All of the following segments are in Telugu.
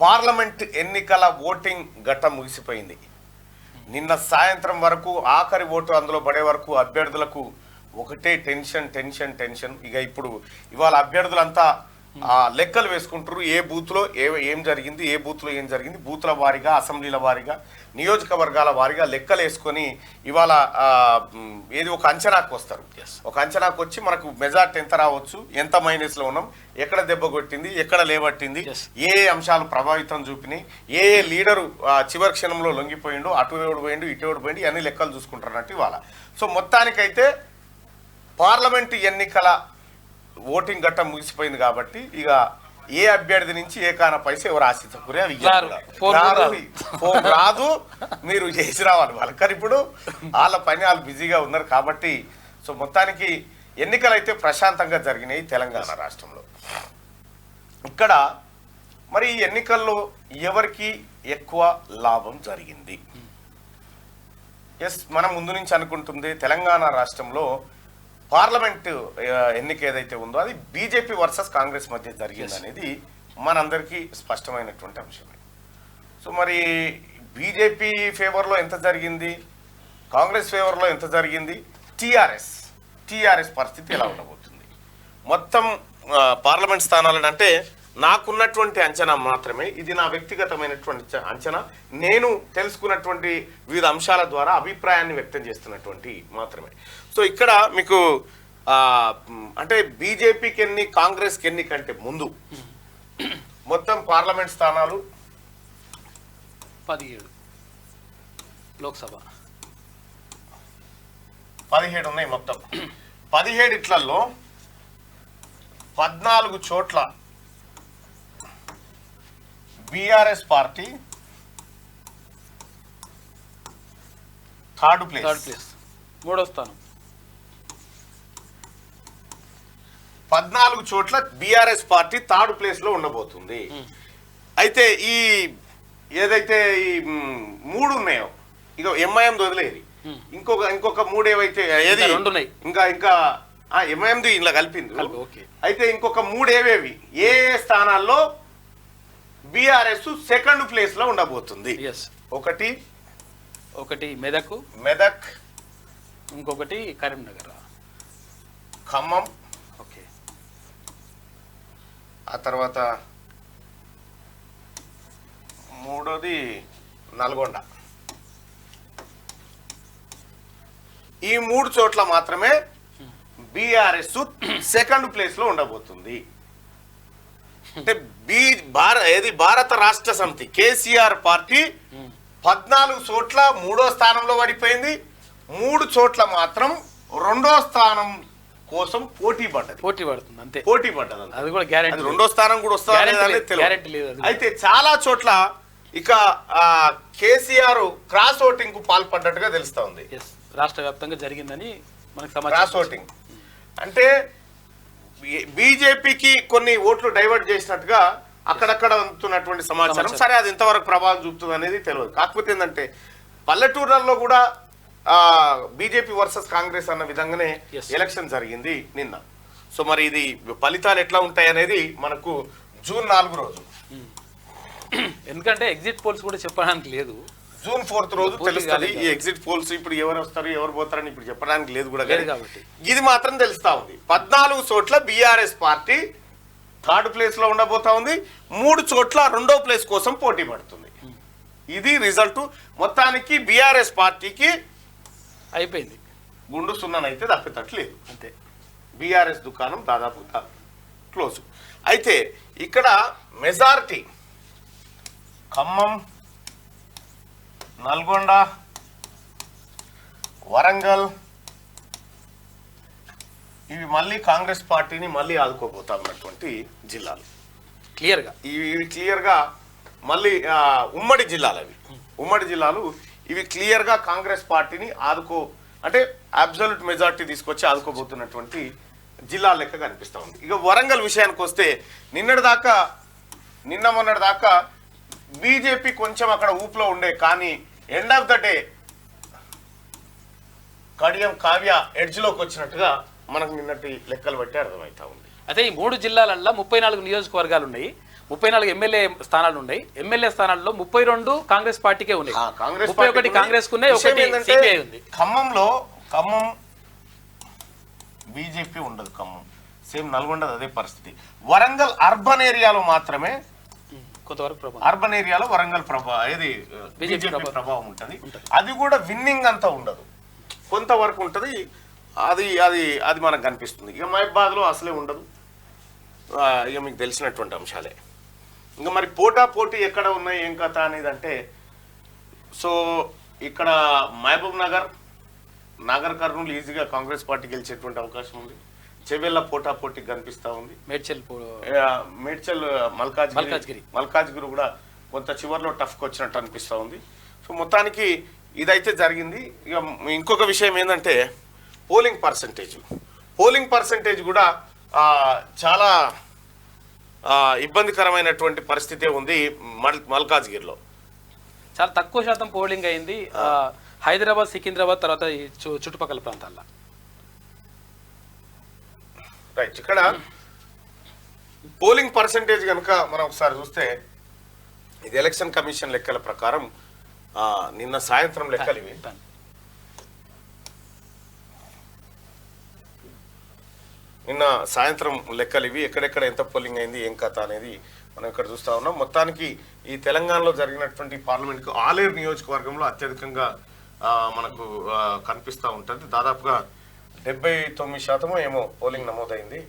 పార్లమెంట్ ఎన్నికల ఓటింగ్ ఘట్టం ముగిసిపోయింది. నిన్న సాయంత్రం వరకు ఆఖరి ఓటు అందులో పడే వరకు అభ్యర్థులకు ఒకటే టెన్షన్ టెన్షన్ టెన్షన్. ఇక ఇప్పుడు ఇవాళ అభ్యర్థులంతా లెక్కలు వేసుకుంటారు. ఏ బూత్లో ఏం జరిగింది, ఏ బూత్లో ఏం జరిగింది, బూత్ల వారీగా, అసెంబ్లీల వారీగా, నియోజకవర్గాల వారీగా లెక్కలు వేసుకొని ఇవాళ ఏది ఒక అంచనాకు వస్తారు. ఒక అంచనాకు వచ్చి మనకు మెజార్టీ ఎంత రావచ్చు, ఎంత మైనస్లో ఉన్నాం, ఎక్కడ దెబ్బ కొట్టింది, ఎక్కడ లేబట్టింది, ఏ అంశాలు ప్రభావితం చూపినాయి, ఏ లీడరు చివరి క్షణంలో లొంగిపోయిండు, అటు ఎవడు పోయిండు, ఇటు ఎవడు పోయిండు, అన్ని లెక్కలు చూసుకుంటారన్నట్టు ఇవాళ. సో మొత్తానికైతే పార్లమెంటు ఎన్నికల ఓటింగ్ ఘట్టం ముగిసిపోయింది కాబట్టి ఇక ఏ అభ్యర్థి నుంచి ఏ కాన పైసా ఎవరు ఆశించకూరే రాదు, మీరు చేసి రావాలి వాళ్ళకి. కానీ ఇప్పుడు వాళ్ళ పని వాళ్ళు బిజీగా ఉన్నారు కాబట్టి సో మొత్తానికి ఎన్నికలు అయితే ప్రశాంతంగా జరిగినాయి తెలంగాణ రాష్ట్రంలో. ఇక్కడ మరి ఈ ఎన్నికల్లో ఎవరికి ఎక్కువ లాభం జరిగింది? మనం ముందు నుంచి అనుకుంటుంది తెలంగాణ రాష్ట్రంలో పార్లమెంటు ఎన్నిక ఏదైతే ఉందో అది బీజేపీ వర్సెస్ కాంగ్రెస్ మధ్య జరిగింది అనేది మనందరికీ స్పష్టమైనటువంటి అంశమే. సో మరి బీజేపీ ఫేవర్లో ఎంత జరిగింది, కాంగ్రెస్ ఫేవర్లో ఎంత జరిగింది, టీఆర్ఎస్ పరిస్థితి ఎలా ఉండబోతుంది? మొత్తం పార్లమెంట్ స్థానాలను అంటే నాకున్నటువంటి అంచనా మాత్రమే, ఇది నా వ్యక్తిగతమైనటువంటి అంచనా, నేను తెలుసుకున్నటువంటి వివిధ అంశాల ద్వారా అభిప్రాయాన్ని వ్యక్తం చేస్తున్నటువంటి మాత్రమే. సో ఇక్కడ మీకు అంటే బీజేపీకి ఎన్ని, కాంగ్రెస్కి ఎన్ని కంటే ముందు మొత్తం పార్లమెంట్ స్థానాలు 17, లోక్సభ 17 ఉన్నాయి. మొత్తం 17 ఇట్లలో 14 చోట్ల బీఆర్ఎస్ పార్టీ థర్డ్ ప్లేస్, మూడో స్థానం. 14 చోట్ల బీఆర్ఎస్ పార్టీ థర్డ్ ప్లేస్ లో ఉండబోతుంది. అయితే ఈ ఏదైతే ఈ 3 ఉన్నాయో ఇక ఎంఐఎం వదిలేది, ఇంకొక 3 ఏవైతే ఏది ఇంకా ఎంఐఎంది ఇలా కలిపింది. అయితే ఇంకొక 3 ఏవేవి ఏ స్థానాల్లో బీఆర్ఎస్ సెకండ్ ప్లేస్ లో ఉండబోతుంది? ఒకటి మెదక్, ఇంకొకటి కరీంనగర్, ఖమ్మం, ఆ తర్వాత మూడోది నల్గొండ. ఈ 3 చోట్ల మాత్రమే బీఆర్ఎస్ సెకండ్ ప్లేస్ లో ఉండబోతుంది. అంటే భారత రాష్ట్ర సమితి కేసీఆర్ పార్టీ 14 చోట్ల 3వ స్థానంలో పడిపోయింది, 3 చోట్ల మాత్రం 2వ స్థానం కోసం పోటీ పడుతుంది అంతే. అది కూడా గ్యారెంటీ, 2వ స్థానం కూడా వస్తుంది. అయితే చాలా చోట్ల ఇక కేసీఆర్ క్రాస్ ఓటింగ్ కు పాల్పడ్డట్టుగా తెలుస్తా ఉంది. రాష్ట్ర వ్యాప్తంగా జరిగిందని మనకు సమాచారం. క్రాస్ ఓటింగ్ అంటే బీజేపీకి కొన్ని ఓట్లు డైవర్ట్ చేసినట్టుగా అక్కడక్కడ అందుతున్నటువంటి సమాచారం. సరే అది ఎంతవరకు ప్రభావం చూపుతుంది అనేది తెలియదు. కాకపోతే ఏంటంటే పల్లెటూర్లలో కూడా బీజేపీ వర్సెస్ కాంగ్రెస్ అన్న విధంగానే ఎలక్షన్ జరిగింది నిన్న. సో మరి ఇది ఫలితాలు ఎట్లా ఉంటాయి అనేది మనకు జూన్ 4 రోజు, ఎందుకంటే ఎగ్జిట్ పోల్స్ కూడా చెప్పడానికి లేదు, జూన్ 4th రోజు తెలుస్తుంది. ఈ ఎగ్జిట్ పోల్స్ ఇప్పుడు ఎవరు వస్తారు ఎవరు పోతారని ఇప్పుడు చెప్పడానికి లేదు కూడా కాబట్టి ఇది మాత్రం తెలుస్తా ఉంది. 14 చోట్ల బీఆర్ఎస్ పార్టీ థర్డ్ ప్లేస్ లో ఉండబోతా ఉంది, 3 చోట్ల 2వ ప్లేస్ కోసం పోటీ పడుతుంది. ఇది రిజల్ట్. మొత్తానికి బీఆర్ఎస్ పార్టీకి అయిపోయింది, గుండు సున్నానైతే తప్పేటట్లేదు అంతే. బీఆర్ఎస్ దుకాణం దాదాపు క్లోజ్. అయితే ఇక్కడ మెజారిటీ ఖమ్మం, నల్గొండ, వరంగల్ ఇవి మళ్ళీ కాంగ్రెస్ పార్టీని మళ్ళీ ఆదుకోబోతా ఉన్నటువంటి జిల్లాలు. ఇవి క్లియర్గా మళ్ళీ ఉమ్మడి జిల్లాలు ఇవి క్లియర్గా కాంగ్రెస్ పార్టీని అంటే అబ్సల్యూట్ మెజార్టీ తీసుకొచ్చి ఆదుకోబోతున్నటువంటి జిల్లా లెక్క కనిపిస్తూ ఉంది. ఇక వరంగల్ విషయానికి వస్తే నిన్న మొన్నటి దాకా బీజేపీ కొంచెం అక్కడ ఊపులో ఉండే, కానీ end of the day Kadiyam Kavya ఎడ్జ్లోకి వచ్చినట్టుగా మనకు నిన్నటి లెక్కలు బట్టి అర్థమవుతా ఉంది. అయితే ఈ 3 జిల్లాలలో 34 నియోజకవర్గాలు ఉన్నాయి. 34 ఎమ్మెల్యే స్థానాలు ఉన్నాయి. ఎమ్మెల్యే స్థానాల్లో 32 కాంగ్రెస్ పార్టీకే ఉన్నాయి. కాంగ్రెస్ 31 కాంగ్రెస్ కు ఉన్నాయి, 1 సిపిఐ ఉంది. ఖమ్మం బీజేపీ ఉండదు. ఖమ్మం సేమ్ నల్గొండ అదే పరిస్థితి. వరంగల్ అర్బన్ ఏరియాలో మాత్రమే కొంతవరకు అర్బన్ ఏరియాలో వరంగల్ ఏది బీజేపీ ప్రభావం ఉంటుంది. అది కూడా విన్నింగ్ అంతా ఉండదు, కొంతవరకు ఉంటుంది. అది అది అది మనకు కనిపిస్తుంది. ఇక మహబాద్లో అసలే ఉండదు. ఇక మీకు తెలిసినటువంటి అంశాలే. ఇంకా మరి పోటీ ఎక్కడ ఉన్నాయి ఏం కథ అనేది అంటే, సో ఇక్కడ మహబూబ్ నగర్, నాగర్ కర్నూలు ఈజీగా కాంగ్రెస్ పార్టీ గెలిచేటువంటి అవకాశం ఉంది. చెవెళ్ళ పోటీ కనిపిస్తూ ఉంది. మేడ్చల్ మల్కాజ్గిరి కూడా కొంత చివరిలో టఫ్కి వచ్చినట్టు అనిపిస్తూ ఉంది. సో మొత్తానికి ఇదైతే జరిగింది. ఇక ఇంకొక విషయం ఏంటంటే పోలింగ్ పర్సంటేజ్ కూడా చాలా ఇబ్బందికరమైనటువంటి పరిస్థితే ఉంది మల్కాజ్గిరిలో. చాలా తక్కువ శాతం పోలింగ్ అయింది హైదరాబాద్, సికింద్రాబాద్ తర్వాత చుట్టుపక్కల ప్రాంతాల్లో. రైట్, ఇక్కడ పోలింగ్ పర్సంటేజ్ కనుక మనం ఒకసారి చూస్తే ఇది ఎలక్షన్ కమిషన్ లెక్కల ప్రకారం నిన్న సాయంత్రం లెక్కలు ఇవి. నిన్న సాయంత్రం లెక్కలు ఇవి. ఎక్కడెక్కడ ఎంత పోలింగ్ అయింది ఏం కథ అనేది మనం ఇక్కడ చూస్తా ఉన్నాం. మొత్తానికి ఈ తెలంగాణలో జరిగినటువంటి పార్లమెంట్కు ఆలేరు నియోజకవర్గంలో అత్యధికంగా మనకు కనిపిస్తూ ఉంటుంది. దాదాపుగా 79% ఏమో పోలింగ్ నమోదైంది.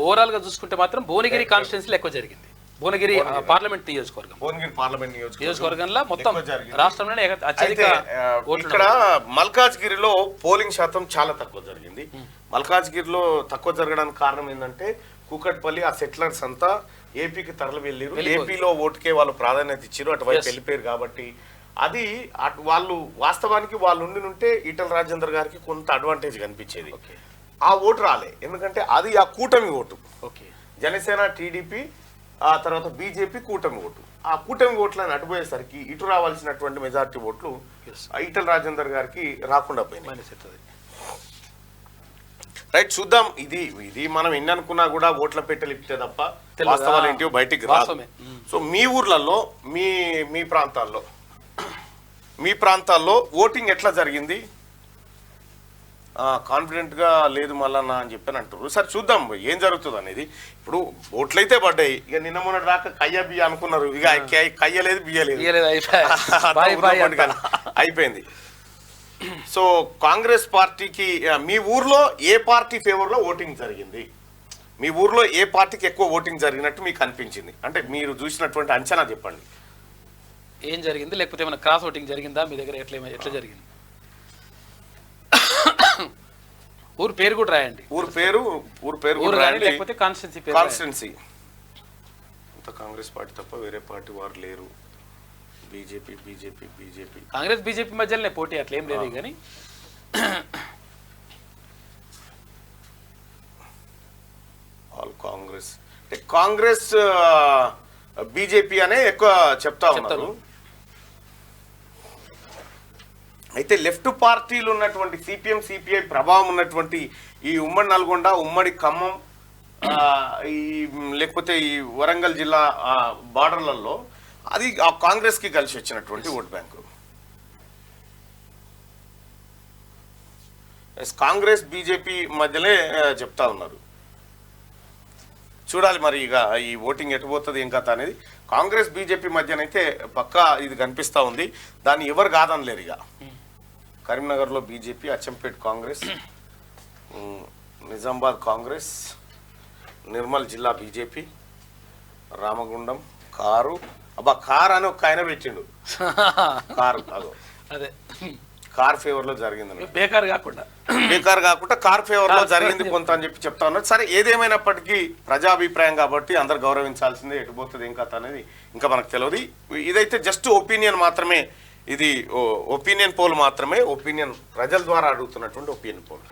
ఓవరాల్ గా చూసుకుంటే మాత్రం భువనగిరి కాన్స్టిట్యున్సీలో ఎక్కువ జరిగింది. భువనగిరి పార్లమెంట్ నియోజకవర్గంలో మొత్తం రాష్ట్రంలోనే ఇక్కడ మల్కాజ్గిరిలో పోలింగ్ శాతం చాలా తక్కువ జరిగింది. మల్కాజ్గిరిలో తక్కువ జరగడానికి కారణం ఏంటంటే కూకట్పల్లి ఆ సెటిలర్స్ అంతా ఏపీకి తరలి వెళ్ళారు. ఏపీలో ఓటుకే వాళ్ళు ప్రాధాన్యత ఇచ్చారు, అటువైపు వెళ్ళిపోయారు. కాబట్టి అది వాళ్ళు వాస్తవానికి వాళ్ళు ఉంటే ఈటల రాజేందర్ గారికి కొంత అడ్వాంటేజ్ కనిపించేది. ఆ ఓటు రాలే, ఎందుకంటే అది ఆ కూటమి ఓటు. జనసేన, టీడీపీ, ఆ తర్వాత బీజేపీ కూటమి ఓటు. ఆ కూటమి ఓట్లను అటుపోయేసరికి ఇటు రావాల్సినటువంటి మెజారిటీ ఓట్లు ఈటల రాజేందర్ గారికి రాకుండా పోయినాయి. రైట్, చూద్దాం. ఇది మనం ఎన్ని అనుకున్నా కూడా ఓట్ల పెట్టెలు ఇప్పితే తప్ప వాస్తవాలు ఏంటో బయటికి రాదు. సో మీ ఊర్లలో మీ ప్రాంతాల్లో ఓటింగ్ ఎట్లా జరిగింది? కాన్ఫిడెంట్గా లేదు మళ్ళన్న అని చెప్పని అంటారు. సరే చూద్దాం ఏం జరుగుతుంది అనేది. ఇప్పుడు ఓట్లయితే పడ్డాయి. ఇక నిన్న మొన్నటి దాకా కయ్య బియ్య అనుకున్నారు, ఇక కయ్య లేదు బియ్య లేదు, అయిపోయింది. సో కాంగ్రెస్ పార్టీకి మీ ఊర్లో ఏ పార్టీ ఫేవర్లో ఓటింగ్ జరిగింది? మీ ఊర్లో ఏ పార్టీకి ఎక్కువ ఓటింగ్ జరిగినట్టు మీకు అనిపించింది? అంటే మీరు చూసినటువంటి అంచనా చెప్పండి. ఏం జరిగింది, లేకపోతే ఏమైనా క్రాస్ ఓటింగ్ జరిగిందా మీ దగ్గర? ఎట్లా జరిగింది? ఊరు పేరు కూడా రాయండి. ఊరు పేరు రాయండి, లేకపోతే కాన్స్టిట్యున్సీ. అంత కాంగ్రెస్ పార్టీ తప్ప వేరే పార్టీ వారు లేరు. బీజేపీ కాంగ్రెస్ బీజేపీ మధ్యలోనే పోటీ, అట్లా ఏం లేదు. కానీ ఆల్ కాంగ్రెస్ బీజేపీ అనే ఎక్కువ చెప్తా ఉన్నారు. అయితే లెఫ్ట్ పార్టీలు ఉన్నటువంటి సిపిఎం, సిపిఐ ప్రభావం ఉన్నటువంటి ఈ ఉమ్మడి నల్గొండ, ఉమ్మడి ఖమ్మం, లేకపోతే ఈ వరంగల్ జిల్లా బార్డర్లలో అది ఆ కాంగ్రెస్ కి కలిసి వచ్చినటువంటి ఓట్ బ్యాంకు. కాంగ్రెస్ బీజేపీ మధ్యలో చెప్తా ఉన్నారు. చూడాలి మరి ఇక ఈ ఓటింగ్ ఎటు పోతుంది ఏం కథ అనేది. కాంగ్రెస్ బీజేపీ మధ్యనైతే పక్కా ఇది కనిపిస్తూ ఉంది. దాన్ని ఎవరు కాదనలేరు. ఇక కరీంనగర్లో బీజేపీ, అచ్చంపేట్ కాంగ్రెస్, నిజామాబాద్ కాంగ్రెస్, నిర్మల్ జిల్లా బీజేపీ, రామగుండం కారు అని ఒక ఆయన పెట్టిండు. కారు అదే కార్ ఫేవర్ లో జరిగింది. బేకార్ కాకుండా కార్ ఫేవర్ లో జరిగింది కొంత అని చెప్పి చెప్తా ఉన్నారు. సరే ఏదేమైనప్పటికీ ప్రజాభిప్రాయం కాబట్టి అందరు గౌరవించాల్సిందే. ఎటుపోతుంది ఏం కథ అనేది ఇంకా మనకు తెలియదు. ఇదైతే జస్ట్ ఒపీనియన్ మాత్రమే. ఇది ఒపీనియన్ పోల్ మాత్రమే. ప్రజల ద్వారా అడుగుతున్నటువంటి ఒపీనియన్ పోల్.